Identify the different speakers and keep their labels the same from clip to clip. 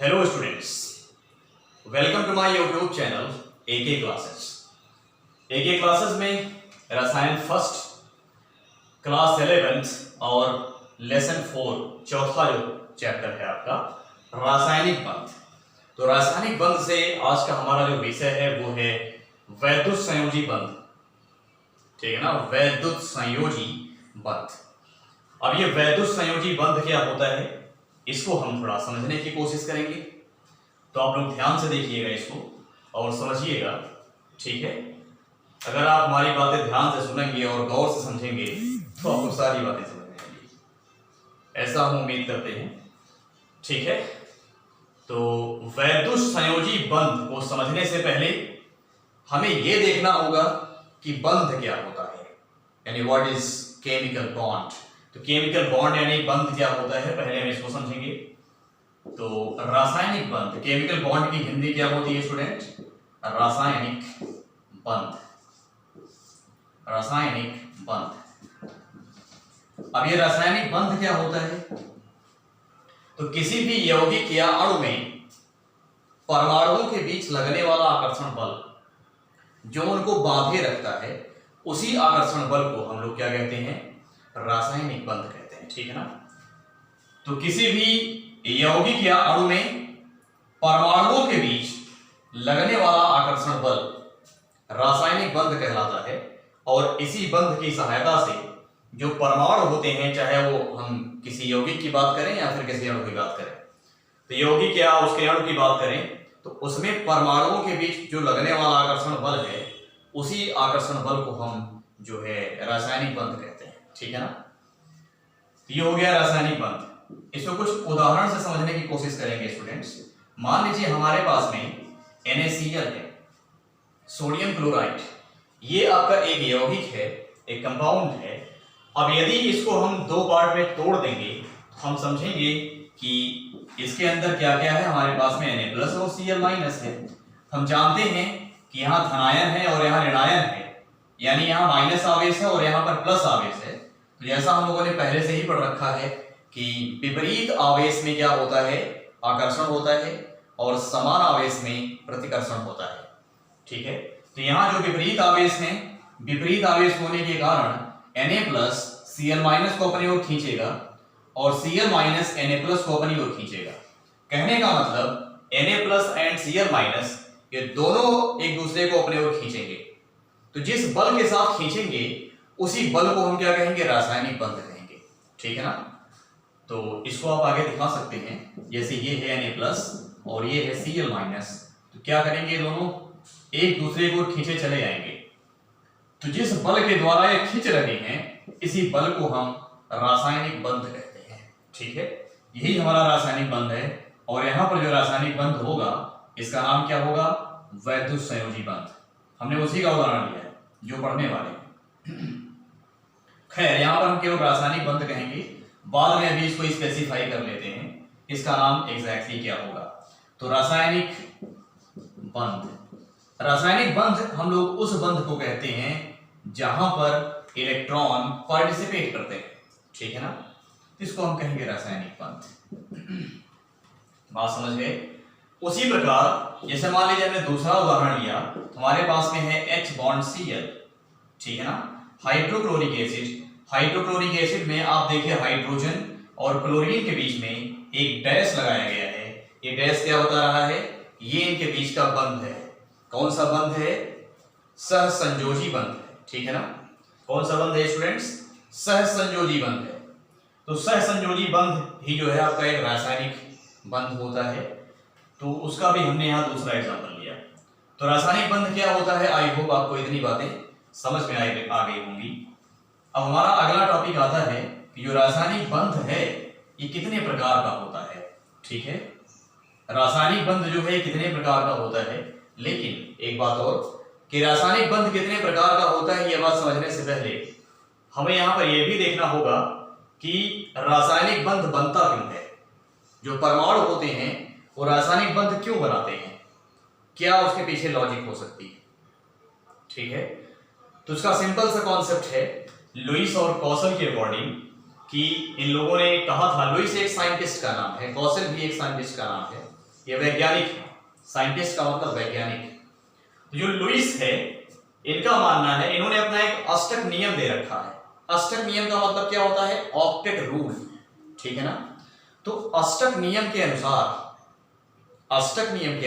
Speaker 1: Hello students, welcome to my YouTube channel AK classes. AK classes में रसायन first class 11th और lesson 4 चौथा जो चैप्टर है आपका रासायनिक बंध। तो रासायनिक बंध से आज का हमारा जो विषय है वो है वैद्युत संयोजी बंध। ठीक है ना, वैद्युत संयोजी बंध। अब ये वैद्युत संयोजी बंध क्या होता है इसको हम थोड़ा समझने की कोशिश करेंगे। तो आप लोग ध्यान से देखिएगा इसको और समझिएगा, ठीक है। अगर आप हमारी बातें ध्यान से सुनेंगे और गौर से समझेंगे तो आपको सारी बातें समझ में आएंगी, ऐसा हम उम्मीद करते हैं, ठीक है। तो वैद्युत संयोजी बंध को समझने से पहले हमें यह देखना होगा कि बंध क्या होता है, यानी व्हाट इज केमिकल बॉन्ड। तो केमिकल बॉन्ड यानी बंध क्या होता है पहले हम इसको समझेंगे। तो रासायनिक बंध, केमिकल बॉन्ड की हिंदी क्या होती है स्टूडेंट? रासायनिक बंध। रासायनिक बंध। अब ये रासायनिक बंध क्या होता है? तो किसी भी यौगिक या अणु में परमाणुओं के बीच लगने वाला आकर्षण बल जो उनको बांधे रखता है, उसी आकर्षण बल को हम लोग क्या कहते हैं? रासायनिक बंध कहते हैं, ठीक है ना। तो किसी भी यौगिक या अणु में परमाणुओं के बीच लगने वाला आकर्षण बल रासायनिक बंध कहलाता है। और इसी बंध की सहायता से जो परमाणु होते हैं, चाहे वो हम किसी यौगिक की बात करें या फिर किसी अणु की बात करें, तो यौगिक या उसके अणु की बात करें तो उसमें परमाणुओं के बीच जो लगने वाला आकर्षण बल है, उसी आकर्षण बल को हम जो है रासायनिक बंध कहते हैं, ठीक है ना। तो ये हो गया रासायनिक बंध। इसको कुछ उदाहरण से समझने की कोशिश करेंगे स्टूडेंट्स। मान लीजिए हमारे पास में NaCl है, सोडियम क्लोराइड। ये आपका एक यौगिक है, एक कंपाउंड है। अब यदि इसको हम दो पार्ट में तोड़ देंगे तो हम समझेंगे कि इसके अंदर क्या क्या है। हमारे पास में Na+ और Cl- है। हम जानते हैं कि यहाँ धनायन है और यहाँ ऋणायन है, यानी यहाँ माइनस आवेश है और यहाँ पर प्लस आवेश है। तो जैसा हम लोगों ने पहले से ही पढ़ रखा है कि विपरीत आवेश में क्या होता है? आकर्षण होता है, और समान आवेश में प्रतिकर्षण होता है, ठीक है। तो यहाँ जो विपरीत आवेश है, विपरीत आवेश होने के कारण Na+ Cl- को अपनी ओर खींचेगा और Cl- Na+ को अपनी ओर खींचेगा। कहने का मतलब Na+ एंड Cl- ये दोनों एक दूसरे को अपने ओर खींचेंगे। तो जिस बल के साथ खींचेंगे उसी बल को हम क्या कहेंगे? रासायनिक बंध कहेंगे, ठीक है ना। तो इसको आप आगे दिखा सकते हैं, जैसे ये है Na+ और ये है Cl-। तो क्या करेंगे? दोनों एक दूसरे को खींचे चले जाएंगे। तो जिस बल के द्वारा ये खींच रहे हैं, इसी बल को हम रासायनिक बंध कहते हैं, ठीक है। यही हमारा रासायनिक बंध है। और यहां पर जो रासायनिक बंध होगा इसका नाम क्या होगा? वैद्युत संयोजी बंध। हमने उसी का उदाहरण लिया है जो पढ़ने वाले हैं। खैर, यहां पर हम केवल रासायनिक बंध कहेंगे, बाद में अभी इसको स्पेसिफाई कर लेते हैं इसका नाम एग्जैक्टली क्या होगा। तो रासायनिक बंध, रासायनिक बंध हम लोग उस बंध को कहते हैं जहां पर इलेक्ट्रॉन पार्टिसिपेट करते हैं, ठीक है ना। इसको हम कहेंगे रासायनिक बंध। बात समझ गए? उसी प्रकार जैसे मान लीजिए हमने दूसरा उदाहरण लिया, हमारे पास में है H+Cl, ठीक है ना। हाइड्रोक्लोरिक एसिड, हाइड्रोक्लोरिक एसिड में आप देखिए हाइड्रोजन और क्लोरीन के बीच में एक डैश लगाया गया है। ये डैश क्या बता रहा है? ये इनके बीच का बंध है। कौन सा बंध है? सहसंयोजी बंध है, ठीक है ना। कौन सा बंध है स्टूडेंट्स? सहसंयोजी बंध है। तो सहसंयोजी बंध ही जो है आपका एक रासायनिक बंध होता है। तो उसका भी हमने यहाँ दूसरा एग्जाम्पल लिया। तो रासायनिक बंध क्या होता है? आई होप आपको इतनी बातें समझ में आ गई होंगी। अब हमारा अगला टॉपिक आता है कि जो रासायनिक बंध है ये कितने प्रकार का होता है, ठीक है। रासायनिक बंध जो है कितने प्रकार का होता है, लेकिन एक बात और कि रासायनिक बंध कितने प्रकार का होता है ये बात समझने से पहले हमें यहाँ पर यह भी देखना होगा कि रासायनिक बंध बनता क्यों है। जो परमाणु होते हैं वो रासायनिक बंध क्यों बनाते हैं, क्या उसके पीछे लॉजिक हो सकती है, ठीक है। तो उसका सिंपल सा कॉन्सेप्ट है, लुईस और कौशल के अकॉर्डिंग, कि इन लोगों ने कहा था, लुईस एक साइंटिस्ट का नाम है, कौशल भी एक साइंटिस्ट का नाम है, ये वैज्ञानिक है, साइंटिस्ट का मतलब वैज्ञानिक। तो जो लुईस है, इनका मानना है, इन्होंने अपना एक अष्टक नियम दे रखा है। अष्टक नियम का मतलब क्या होता है? ऑक्टेट रूल, ठीक है ना। तो अष्टक नियम के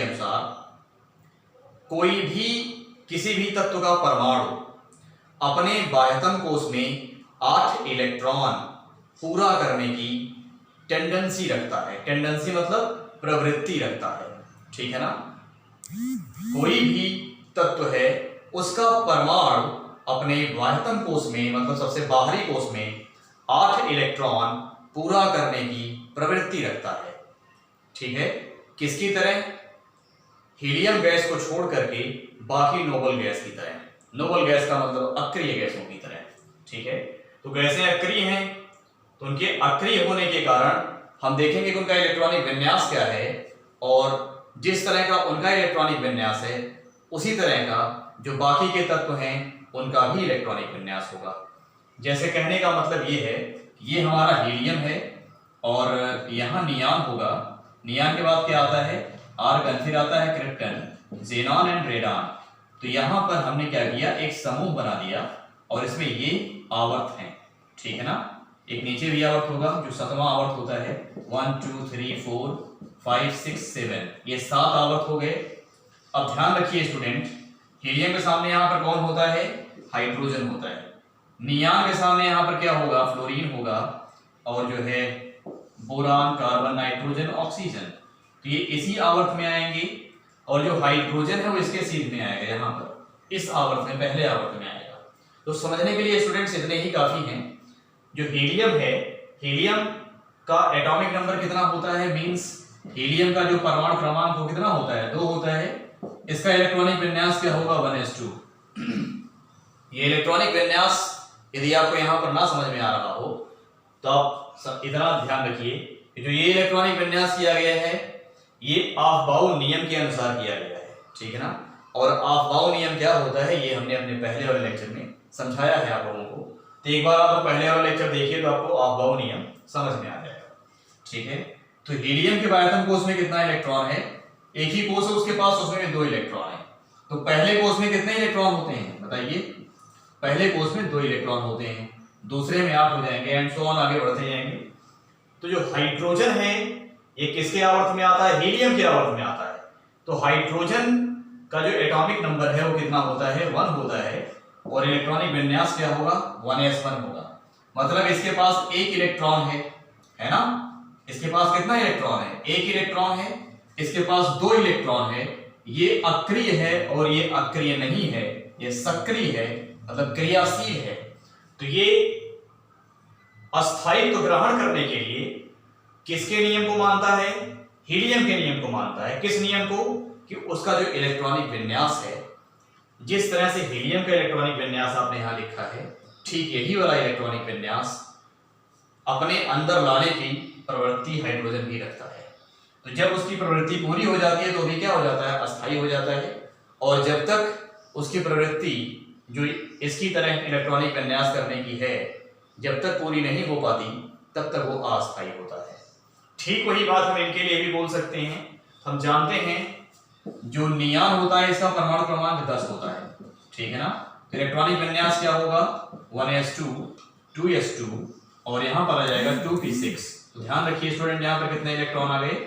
Speaker 1: अनुसार कोई भी किसी भी तत्व का परमाणु अपने बाह्यतम कोश में 8 इलेक्ट्रॉन पूरा करने की टेंडेंसी रखता है। टेंडेंसी मतलब प्रवृत्ति रखता है, ठीक है ना। कोई भी तत्व है, उसका परमाणु अपने बाह्यतम कोश में, मतलब सबसे बाहरी कोश में 8 इलेक्ट्रॉन पूरा करने की प्रवृत्ति रखता है, ठीक है। किसकी तरह? हीलियम गैस को छोड़ करके बाकी नोबल गैस की तरह। नोबल गैस का मतलब अक्रिय गैसों की तरह, ठीक है। तो गैसें अक्रिय हैं, तो उनके अक्रिय होने के कारण हम देखेंगे कि उनका इलेक्ट्रॉनिक विन्यास क्या है, और जिस तरह का उनका इलेक्ट्रॉनिक विन्यास है उसी तरह का जो बाकी के तत्व हैं उनका भी इलेक्ट्रॉनिक विन्यास होगा। जैसे कहने का मतलब ये है, ये हमारा हीलियम है और यहाँ नियान होगा। नियान के बाद क्या आता है? आर्गन, फिर आता है क्रिप्टन, जेनॉन एंड रेडॉन। तो यहाँ पर हमने क्या किया? एक समूह बना दिया और इसमें ये आवर्त हैं, ठीक है ना। एक नीचे भी आवर्त होगा जो 7वां आवर्त होता है। 1 2 3 4 5 6 7, ये 7 आवर्त हो गए। अब ध्यान रखिए स्टूडेंट, हीलियम के सामने यहाँ पर कौन होता है? हाइड्रोजन होता है। नियान के सामने यहाँ पर क्या होगा? फ्लोरीन होगा, और जो है बोरान, कार्बन, नाइट्रोजन, ऑक्सीजन, तो ये इसी आवर्त में आएंगे। और जो हाइड्रोजन है वो इसके सीध में आएगा, यहाँ पर इस आवर्त में, पहले आवर्त में आएगा। तो समझने के लिए स्टूडेंट्स इतने ही काफी हैं। जो हीलियम है, हीलियम का एटॉमिक नंबर कितना होता है? मींस हीलियम का जो परमाणु क्रमांक वो कितना होता है? 2 होता है। इसका इलेक्ट्रॉनिक विन्यास क्या होगा? 1s2। ये इलेक्ट्रॉनिक विन्यास यदि आपको यहाँ पर ना समझ में आ रहा हो तो आप इतना ध्यान रखिए कि जो ये इलेक्ट्रॉनिक विन्यास किया गया है ये ऑफ-बाउ नियम के अनुसार किया गया है, ठीक है ना। और ऑफ-बाउ नियम क्या होता है ये हमने अपने पहले वाले लेक्चर में समझाया है आप लोगों को। तो एक बार आप पहले वाला लेक्चर देखिए तो आपको ऑफ-बाउ नियम समझ में आ जाएगा, ठीक है। तो हीलियम के बाह्यतम कोश में कितना इलेक्ट्रॉन है? एक ही कोश है उसके पास, उसमें 2 इलेक्ट्रॉन है। तो पहले कोश में कितने इलेक्ट्रॉन होते हैं बताइए? पहले कोश में 2 इलेक्ट्रॉन होते हैं, दूसरे में 8 हो जाएंगे, एंड सो ऑन, आगे बढ़ते जाएंगे। तो जो हाइड्रोजन है ये किसके आवर्त में आता है? हीलियम के आवर्त में आता है। तो हाइड्रोजन का जो एटॉमिक नंबर है वो कितना होता है? 1 होता है। और इलेक्ट्रॉनिक विन्यास क्या होगा? 1s1 होगा। मतलब इसके पास 1 इलेक्ट्रॉन है ना। इसके पास कितना इलेक्ट्रॉन है? 1 इलेक्ट्रॉन है। इसके पास 2 इलेक्ट्रॉन है। ये अक्रिय है और ये अक्रिय नहीं है, ये सक्रिय है, मतलब क्रियाशील है। तो ये अस्थायित्व ग्रहण करने के लिए किसके नियम को मानता है? हीलियम के नियम को मानता है। किस नियम को? कि उसका जो इलेक्ट्रॉनिक विन्यास है, जिस तरह से हीलियम का इलेक्ट्रॉनिक विन्यास आपने यहां लिखा है, ठीक यही वाला इलेक्ट्रॉनिक विन्यास अपने अंदर लाने की प्रवृत्ति हाइड्रोजन भी रखता है। तो जब उसकी प्रवृत्ति पूरी हो जाती है तो भी क्या हो जाता है? अस्थायी हो जाता है। और जब तक उसकी प्रवृत्ति जो इसकी तरह इलेक्ट्रॉनिक विन्यास करने की है, जब तक पूरी नहीं हो पाती तब तक वो अस्थायी होता है। ठीक वही बात हम इनके लिए भी बोल सकते हैं। हम जानते हैं जो नियान होता है इसका परमाणु क्रमांक 10 होता है, ठीक है ना। तो इलेक्ट्रॉनिक विन्यास क्या होगा? 1s2 2s2 और यहां पर आ जाएगा 2p6। तो ध्यान रखिए स्टूडेंट, यहां पर कितने इलेक्ट्रॉन आ गए?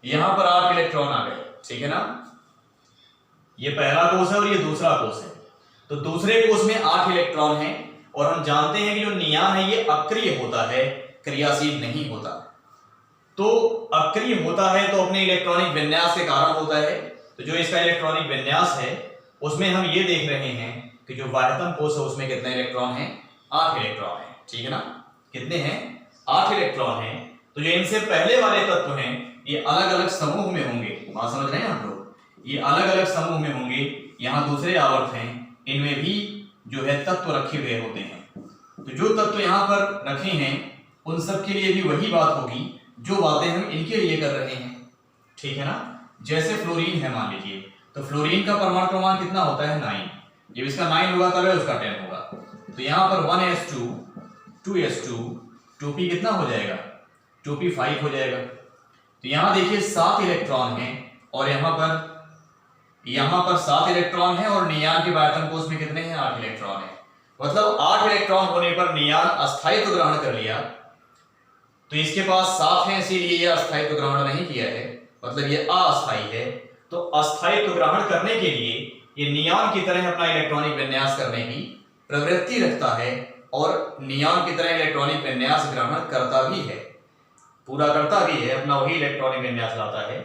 Speaker 1: यहां पर 8 इलेक्ट्रॉन आ गए, ठीक है ना। ये पहला कोष है और ये दूसरा कोष है। तो दूसरे कोष में 8 इलेक्ट्रॉन है। और हम जानते हैं कि जो नियान है ये अक्रिय होता है, क्रियाशील नहीं होता। तो अक्रिय होता है तो अपने इलेक्ट्रॉनिक विन्यास के कारण होता है। तो जो इसका इलेक्ट्रॉनिक विन्यास है उसमें हम ये देख रहे हैं कि जो बाह्यतम कोष है उसमें कितने इलेक्ट्रॉन हैं? 8 इलेक्ट्रॉन हैं, ठीक है ना। कितने हैं? 8 इलेक्ट्रॉन हैं। तो जो इनसे पहले वाले तत्व हैं ये अलग अलग समूह में होंगे। बात समझ रहे हैं आप लोग? ये अलग अलग समूह में होंगे। यहाँ दूसरे आवर्त हैं, इनमें भी जो है तत्व रखे हुए होते हैं। तो जो तत्व यहाँ पर रखे हैं उन सब के लिए भी वही बात होगी जो बातें हम इनके लिए कर रहे हैं, ठीक है ना। जैसे फ्लोरीन है मान लीजिए, तो फ्लोरीन का परमाणु क्रमांक कितना होता है? 9। जब इसका 9 होगा तब उसका 10 होगा। तो यहाँ पर 1s2 2s2 2p कितना हो जाएगा? 2p5 हो जाएगा। तो यहां देखिए 7 इलेक्ट्रॉन हैं और यहां पर 7 इलेक्ट्रॉन हैं और नियान के बायतन कोष में कितने हैं? 8 इलेक्ट्रॉन हैं। मतलब 8 इलेक्ट्रॉन होने पर नियान अस्थायित्व ग्रहण कर लिया, तो इसके पास 7 है इसीलिए यह अस्थायित्व ग्रहण नहीं किया है, मतलब ये अस्थायी है। तो अस्थायित्व ग्रहण करने के लिए ये नियान की तरह अपना इलेक्ट्रॉनिक विन्यास करने की प्रवृत्ति रखता है और नियान की तरह इलेक्ट्रॉनिक विन्यास ग्रहण करता भी है, पूरा करता भी है, अपना वही इलेक्ट्रॉनिक विन्यास लाता है।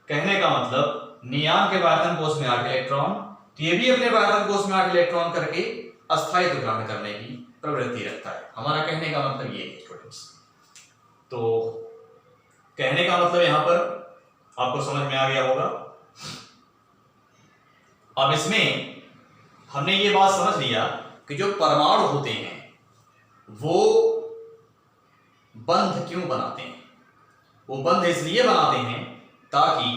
Speaker 1: कहने का मतलब नियान के बायतन कोष में 8 इलेक्ट्रॉन, तो ये भी अपने बायतन कोष में 8 इलेक्ट्रॉन करके अस्थायित्व ग्रहण करने की प्रवृत्ति रखता है। हमारा कहने का मतलब ये है स्टूडेंट्स। तो कहने का मतलब यहां पर आपको समझ में आ गया होगा। अब इसमें हमने ये बात समझ लिया कि जो परमाणु होते हैं वो बंध क्यों बनाते हैं। वो बंध इसलिए बनाते हैं ताकि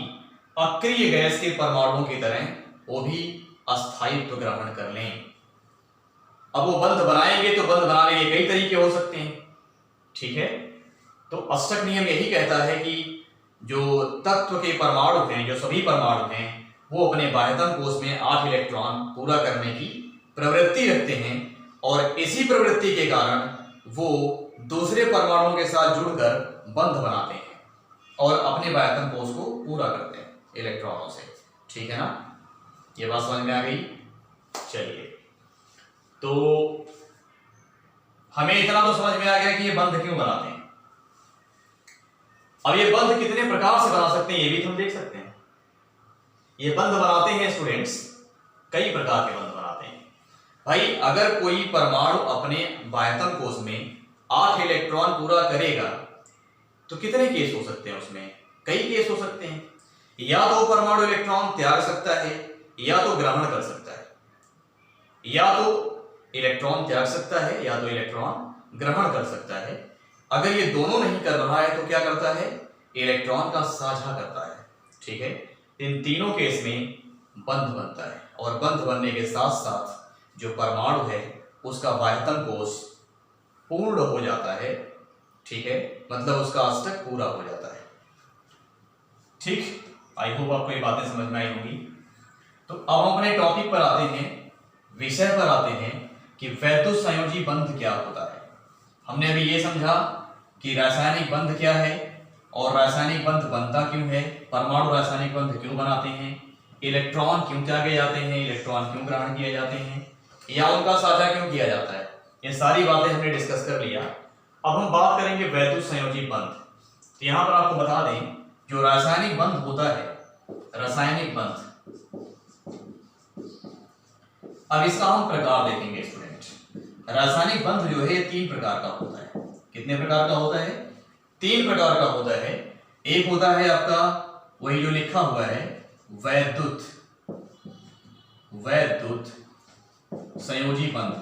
Speaker 1: अक्रिय गैस के परमाणुओं की तरह वो भी अस्थायित्व ग्रहण कर लें। अब वो बंध बनाएंगे तो बंध बनाने के कई तरीके हो सकते हैं, ठीक है। तो अष्टक नियम यही कहता है कि जो तत्व के परमाणु हैं, जो सभी परमाणु हैं, वो अपने बाह्यतम कोष में 8 इलेक्ट्रॉन पूरा करने की प्रवृत्ति रखते हैं और इसी प्रवृत्ति के कारण वो दूसरे परमाणुओं के साथ जुड़कर बंध बनाते हैं और अपने बाह्यतम कोष को पूरा करते हैं इलेक्ट्रॉनों से, ठीक है ना। ये बात समझ में आ गई। चलिए, तो हमें इतना तो समझ में आ गया कि ये बंध क्यों बनाते हैं। अब ये बंध कितने प्रकार से बना सकते हैं ये भी हम देख सकते हैं। ये बंध बनाते हैं स्टूडेंट्स, कई प्रकार के बंध बनाते हैं। भाई अगर कोई परमाणु अपने बाह्यतम कोष में 8 इलेक्ट्रॉन पूरा करेगा तो कितने केस हो सकते हैं? उसमें कई केस हो सकते हैं। या तो परमाणु इलेक्ट्रॉन त्याग सकता है या तो ग्रहण कर सकता है, या तो इलेक्ट्रॉन त्याग सकता है या तो इलेक्ट्रॉन ग्रहण कर सकता है। अगर ये दोनों नहीं कर रहा है तो क्या करता है? इलेक्ट्रॉन का साझा करता है, ठीक है। इन तीनों केस में बंध बनता है और बंध बनने के साथ साथ जो परमाणु है उसका बाह्यतम कोष पूर्ण हो जाता है, ठीक है, मतलब उसका अष्टक पूरा हो जाता है। ठीक, आई होप आपको ये बातें समझ में आई होंगी। तो अब हम अपने टॉपिक पर आते हैं, विषय पर आते हैं कि वैद्युत संयोजी बंध क्या होता है। हमने अभी ये समझा कि रासायनिक बंध क्या है और रासायनिक बंध बनता क्यों है, परमाणु रासायनिक बंध क्यों बनाते हैं, इलेक्ट्रॉन क्यों त्यागे जाते हैं, इलेक्ट्रॉन क्यों ग्रहण किए जाते हैं, या उनका साझा क्यों किया जाता है। ये सारी बातें हमने डिस्कस कर लिया। अब हम बात करेंगे वैद्युत संयोजी बंध। तो यहां पर आपको बता दें जो रासायनिक बंध होता है, रासायनिक बंध, अब इसका हम प्रकार देखेंगे स्टूडेंट। रासायनिक बंध जो है 3 प्रकार का होता है। कितने प्रकार का होता है? 3 प्रकार का होता है। एक होता है आपका वही जो लिखा हुआ है वैद्युत संयोजी बंध,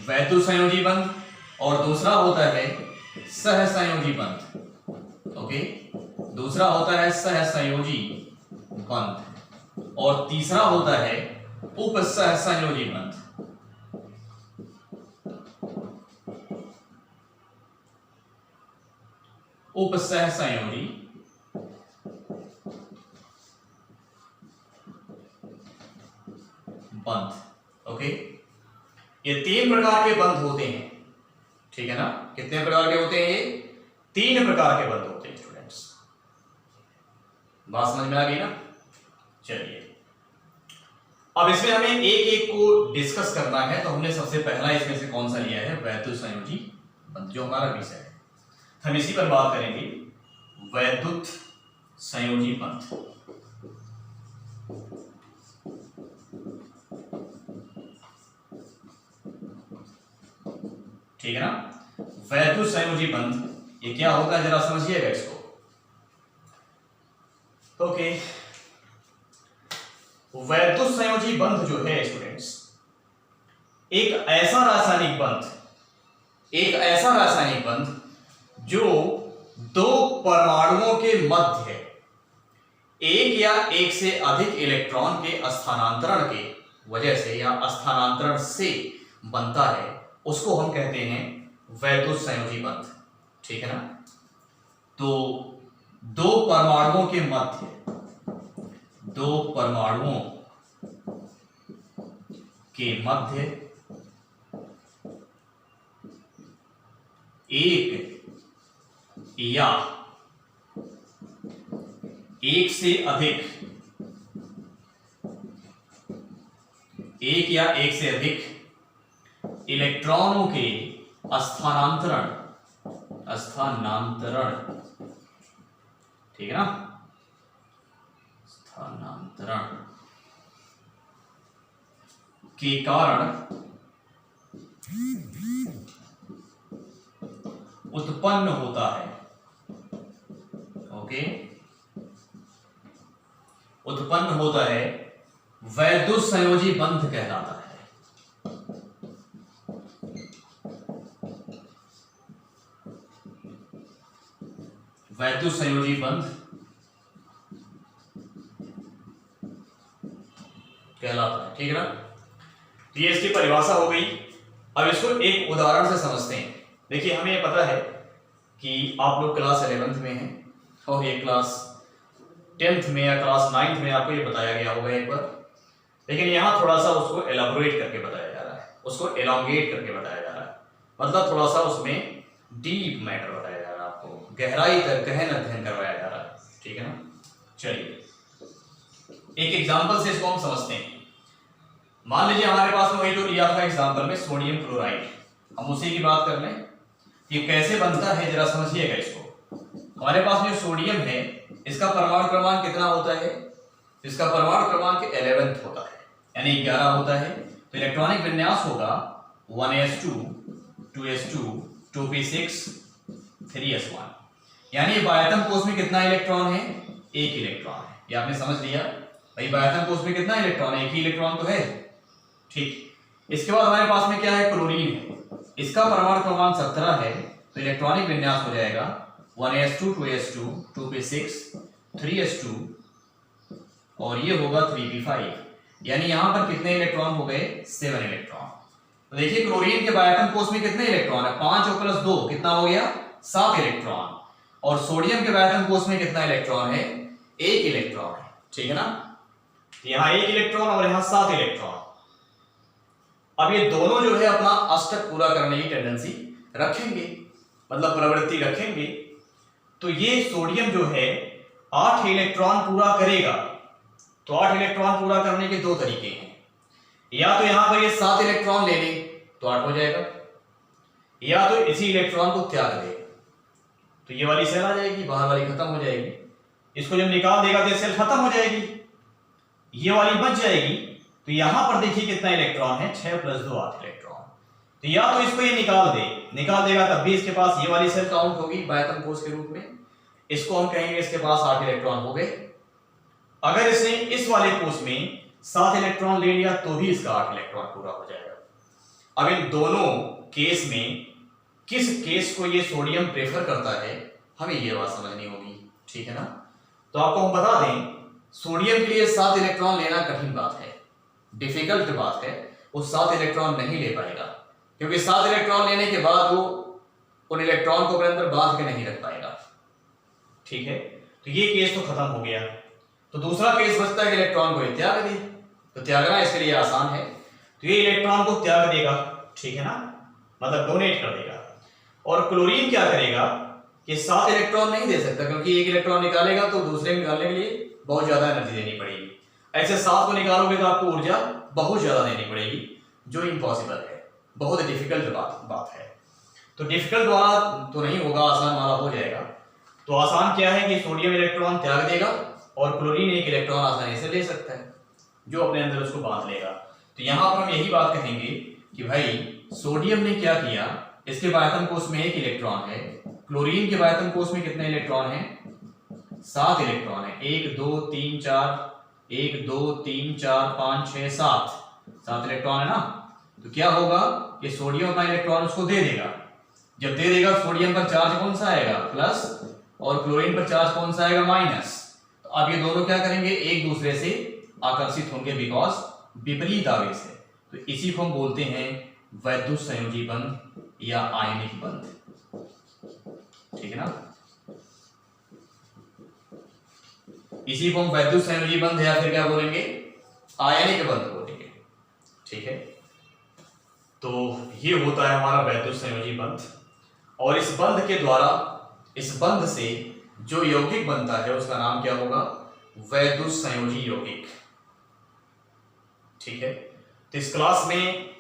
Speaker 1: वैद्युत संयोजी बंध, और दूसरा होता है सहसंयोजी बंध। ओके, दूसरा होता है सहसंयोजी बंध और तीसरा होता है उपसहसंयोजी बंध। उपसहसंयोजी बंध। ओके, ये 3 प्रकार के बंध होते हैं, ठीक है ना। कितने प्रकार के होते हैं ये? 3 प्रकार के बंध होते हैं स्टूडेंट्स। बात समझ में आ गई ना। चलिए, अब इसमें हमें एक एक को डिस्कस करना है। तो हमने सबसे पहला इसमें से कौन सा लिया है? वैद्युत संयोजी बंध, जो हमारा विषय है। हम इसी पर बात करेंगे, वैद्युत संयोजी बंध। ठीक है ना। वैद्युत संयोजी बंध ये क्या होता है जरा समझिएगा इसको। ओके, वैद्युत संयोजी बंध जो है स्टूडेंट्स, एक ऐसा रासायनिक बंध जो 2 परमाणुओं के मध्य एक या एक से अधिक इलेक्ट्रॉन के स्थानांतरण के वजह से या स्थानांतरण से बनता है, उसको हम कहते हैं वैद्युत संयोजी बंध, ठीक है ना। तो दो परमाणुओं के मध्य, दो परमाणुओं के मध्य एक या एक से अधिक, एक या एक से अधिक इलेक्ट्रॉनों के स्थानांतरण, ठीक है ना, स्थानांतरण के कारण उत्पन्न होता है, ओके, उत्पन्न होता है, वैद्युत संयोजी बंध कहलाता है। वैद्युत संयोजी बंध कहलाता है, ठीक है ना। ये इसकी परिभाषा हो गई। अब इसको एक उदाहरण से समझते हैं। देखिए, हमें पता है कि आप लोग क्लास 11th में हैं और ये क्लास 10th में या क्लास 9th में आपको ये बताया गया होगा एक बार, लेकिन यहाँ थोड़ा सा उसको एलाबोरेट करके बताया जा रहा है, उसको एलोंगेट करके बताया जा रहा है, मतलब थोड़ा सा उसमें डीप मैटर बताया जा रहा है, आपको गहराई तक गहन अध्ययन करवाया जा रहा है, ठीक है ना। चलिए एक एग्जाम्पल से इसको हम समझते हैं। मान लीजिए हमारे पास में वही जो लिया था एग्जाम्पल में सोडियम क्लोराइड, हम उसी की बात कर लें। ये कैसे बनता है जरा समझिएगा इसको। हमारे पास में सोडियम है, इसका परमाणु क्रमांक कितना होता है? इसका परमाणु क्रमांक 11 होता है, यानी 11 होता है। तो इलेक्ट्रॉनिक विन्यास होगा 1s2 2s2 2p6 3s1, यानी बायतम कोष में कितना इलेक्ट्रॉन है? एक इलेक्ट्रॉन है। ये आपने समझ लिया भाई, बायतम कोष में कितना इलेक्ट्रॉन है? एक ही इलेक्ट्रॉन तो है, ठीक। इसके बाद हमारे पास में क्या है? क्लोरीन है, इसका परमाणु क्रमांक 17 है। तो इलेक्ट्रॉनिक विन्यास हो जाएगा 1s2 2s2 2p6 3s2 और ये होगा 3p5, यानी यहां पर कितने इलेक्ट्रॉन हो गए? 7 इलेक्ट्रॉन। तो देखिए क्लोरीन के बायतम कोष में कितने इलेक्ट्रॉन है? 5 और प्लस 2 कितना हो गया? 7 इलेक्ट्रॉन। और सोडियम के बायतम कोष में कितना इलेक्ट्रॉन है? 1 इलेक्ट्रॉन है, ठीक है ना। यहां 1 इलेक्ट्रॉन और यहां 7 इलेक्ट्रॉन। अब ये दोनों जो है अपना अष्टक पूरा करने की टेंडेंसी रखेंगे, मतलब प्रवृत्ति रखेंगे। तो ये सोडियम जो है 8 इलेक्ट्रॉन पूरा करेगा। तो 8 इलेक्ट्रॉन पूरा करने के दो तरीके हैं, या तो यहां पर ये 7 इलेक्ट्रॉन ले ले तो 8 हो जाएगा, या तो इसी इलेक्ट्रॉन को त्याग दे तो ये वाली सेल आ जाएगी, बाहर वाली खत्म हो जाएगी। इसको जब निकाल देगा तो ये सेल खत्म हो जाएगी, ये वाली बच जाएगी। तो यहां पर देखिए कितना इलेक्ट्रॉन है? 6 प्लस 2 8 इलेक्ट्रॉन। तो या तो इसको ये निकाल देगा तब भी इसके पास ये वाली सेल काउंट होगी बायतम कोष के रूप में। इसको हम कहेंगे इसके पास 8 इलेक्ट्रॉन हो गए। अगर इसने इस वाले कोष में 7 इलेक्ट्रॉन ले लिया तो भी इसका 8 इलेक्ट्रॉन पूरा हो जाएगा। अब इन दोनों केस में किस केस को ये सोडियम प्रेफर करता है, हमें ये बात समझनी होगी, ठीक है ना। तो आपको हम बता दें, सोडियम के लिए 7 इलेक्ट्रॉन लेना कठिन बात है, डिफिकल्ट बात है। वो 7 इलेक्ट्रॉन नहीं ले पाएगा, क्योंकि 7 इलेक्ट्रॉन लेने के बाद वो उन इलेक्ट्रॉन को अपने अंदर बांध के नहीं रख पाएगा, ठीक है। तो ये केस तो खत्म हो गया। तो दूसरा केस बचता है कि इलेक्ट्रॉन को त्याग दे। तो त्यागना इसके लिए आसान है, तो ये इलेक्ट्रॉन को त्याग देगा, ठीक है ना, मतलब डोनेट कर देगा। और क्लोरीन क्या करेगा कि 7 इलेक्ट्रॉन नहीं दे सकता, क्योंकि एक इलेक्ट्रॉन निकालेगा तो दूसरे निकालने के लिए बहुत ज्यादा एनर्जी देनी पड़ेगी। ऐसे 7 को निकालोगे तो आपको ऊर्जा बहुत ज्यादा देनी पड़ेगी, जो इम्पॉसिबल है, बहुत डिफिकल्ट बात है। तो डिफिकल्ट वाला तो नहीं होगा, आसान वाला हो जाएगा। तो आसान क्या है कि सोडियम इलेक्ट्रॉन त्याग देगा और क्लोरीन एक इलेक्ट्रॉन आसानी से ले सकता है, जो अपने अंदर उसको बांध लेगा। तो यहां पर हम यही बात कहेंगे कि भाई सोडियम ने क्या किया, इसके बायतम कोष में 1 इलेक्ट्रॉन है, क्लोरीन के बायतम कोष में कितने इलेक्ट्रॉन है? 7 इलेक्ट्रॉन है। 1 2 3 4 1 2 3 4 5 6 7 इलेक्ट्रॉन है ना। तो क्या होगा कि सोडियम अपना इलेक्ट्रॉन उसको दे देगा। जब दे देगा सोडियम पर चार्ज कौन सा आएगा? प्लस, और क्लोरीन पर चार्ज कौन सा आएगा? माइनस। तो अब ये दोनों क्या करेंगे? एक दूसरे से आकर्षित होंगे, बिकॉज विपरीत आवेश है। तो इसी को हम बोलते हैं वैद्युत संयोजी बंध। या आयनिक बंध। ठीक है ना, इसी को हम वैद्युत संयोजी बंध या फिर क्या बोलेंगे, आयनिक बंध बोलेंगे। ठीक है, तो ये होता है हमारा वैद्युत संयोजी बंध। और इस बंध के द्वारा, इस बंध से जो यौगिक बनता है उसका नाम क्या होगा, वैद्युत संयोजी यौगिक। ठीक है, तो इस क्लास में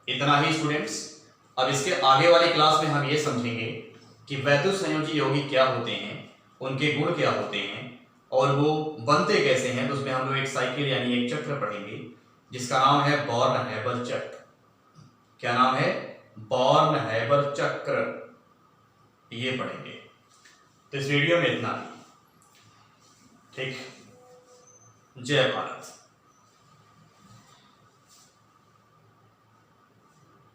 Speaker 1: इतना ही स्टूडेंट्स। अब इसके आगे वाली क्लास में हम ये समझेंगे कि वैद्युत संयोजी यौगिक क्या होते हैं, उनके गुण क्या होते हैं और वो बनते कैसे हैं। तो उसमें हम लोग एक साइकिल यानी एक चक्र पढ़ेंगे जिसका नाम है बॉर्न-हैबर चक्र। क्या नाम है, बॉर्न-हैबर चक्र, ये पढ़ेंगे। तो इस वीडियो में इतना ही। ठीक, जय भारत।